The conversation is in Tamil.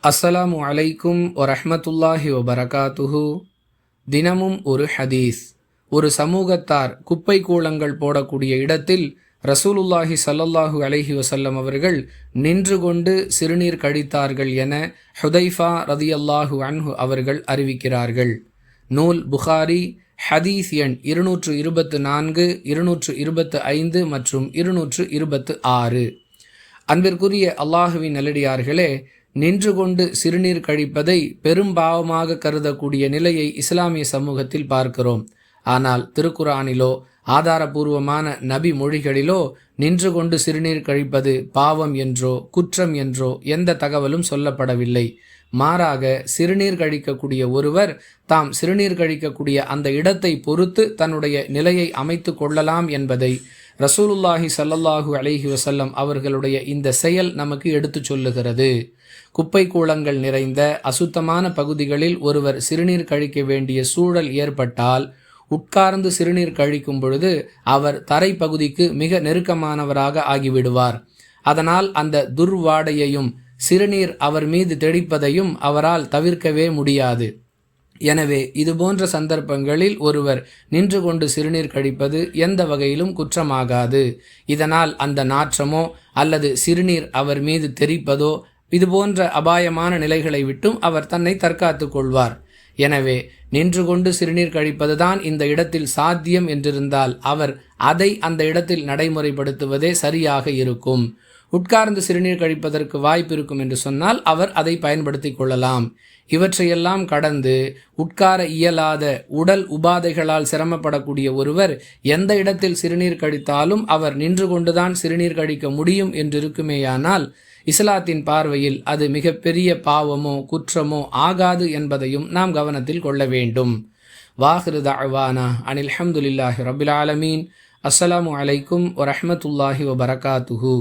அஸ்ஸலாமு அலைக்கும் வரஹ்மத்துல்லாஹி வபரகாத்துஹு. தினமும் ஒரு ஹதீஸ். ஒரு சமூகத்தார் குப்பை கூளங்கள் போடக்கூடிய இடத்தில் ரசூலுல்லாஹி ஸல்லல்லாஹு அலைஹி வஸல்லம் அவர்கள் நின்று கொண்டு சிறுநீர் கழித்தார்கள் என ஹுதைஃபா ரதியல்லாஹு அன்ஹு அவர்கள் அறிவிக்கிறார்கள். நூல் புகாரி, ஹதீஸ் எண் 224, 225 மற்றும் 226. அன்பிற்குரிய அல்லாஹுவின் நல்லடியார்களே, நின்று கொண்டு சிறுநீர் கழிப்பதை பெரும்பாவமாக கருதக்கூடிய நிலையை இஸ்லாமிய சமூகத்தில் பார்க்கிறோம். ஆனால் திருக்குரானிலோ ஆதாரபூர்வமான நபி மொழிகளிலோ நின்று கொண்டு சிறுநீர் கழிப்பது பாவம் என்றோ குற்றம் என்றோ எந்த தகவலும் சொல்லப்படவில்லை. மாறாக சிறுநீர் கழிக்கக்கூடிய ஒருவர் தாம் சிறுநீர் கழிக்கக்கூடிய அந்த இடத்தை பொறுத்து தன்னுடைய நிலையை அமைத்து கொள்ளலாம் என்பதை ரசூலுல்லாஹி ஸல்லல்லாஹு அலைஹி வஸல்லம் அவர்களுடைய இந்த செயல் நமக்கு எடுத்து சொல்லுகிறது. குப்பை கூளங்கள் நிறைந்த அசுத்தமான பகுதிகளில் ஒருவர் சிறுநீர் கழிக்க வேண்டிய சூழல் ஏற்பட்டால் உட்கார்ந்து சிறுநீர் கழிக்கும் பொழுது அவர் தரை பகுதிக்கு மிக நெருக்கமானவராக ஆகிவிடுவார். அதனால் அந்த துர்வாடையையும் சிறுநீர் அவர் மீது தெளிப்பதையும் அவரால் தவிர்க்கவே முடியாது. எனவே இதுபோன்ற சந்தர்ப்பங்களில் ஒருவர் நின்று கொண்டு சிறுநீர் கழிப்பது எந்த வகையிலும் குற்றமாகாது. இதனால் அந்த நாற்றமோ அல்லது சிறுநீர் அவர் மீது தெறிப்பதோ இதுபோன்ற அபாயமான நிலைகளை விட்டும் அவர் தன்னை தற்காத்து கொள்வார். எனவே நின்று கொண்டு சிறுநீர் கழிப்பதுதான் இந்த இடத்தில் சாத்தியம் என்றிருந்தால் அவர் அதை அந்த இடத்தில் நடைமுறைப்படுத்துவதே சரியாக இருக்கும். உட்கார்ந்து சிறுநீர் கழிப்பதற்கு வாய்ப்பு இருக்கும் என்று சொன்னால் அவர் அதை பயன்படுத்தி கொள்ளலாம். இவற்றையெல்லாம் கடந்து உட்கார இயலாத உடல் உபாதைகளால் சிரமப்படக்கூடிய ஒருவர் எந்த இடத்தில் சிறுநீர் கழித்தாலும் அவர் நின்று கொண்டுதான் சிறுநீர் கழிக்க முடியும் என்றிருக்குமேயானால் இஸ்லாத்தின் பார்வையில் அது மிகப்பெரிய பாவமோ குற்றமோ ஆகாது என்பதையும் நாம் கவனத்தில் கொள்ள வேண்டும். வாஹிரு தஅவானா அனில் ஹம்துலில்லாஹி ரப்பில் ஆலமீன். அஸ்ஸலாமு அலைக்கும் வரஹ்மத்துல்லாஹி வபரகாத்துஹு.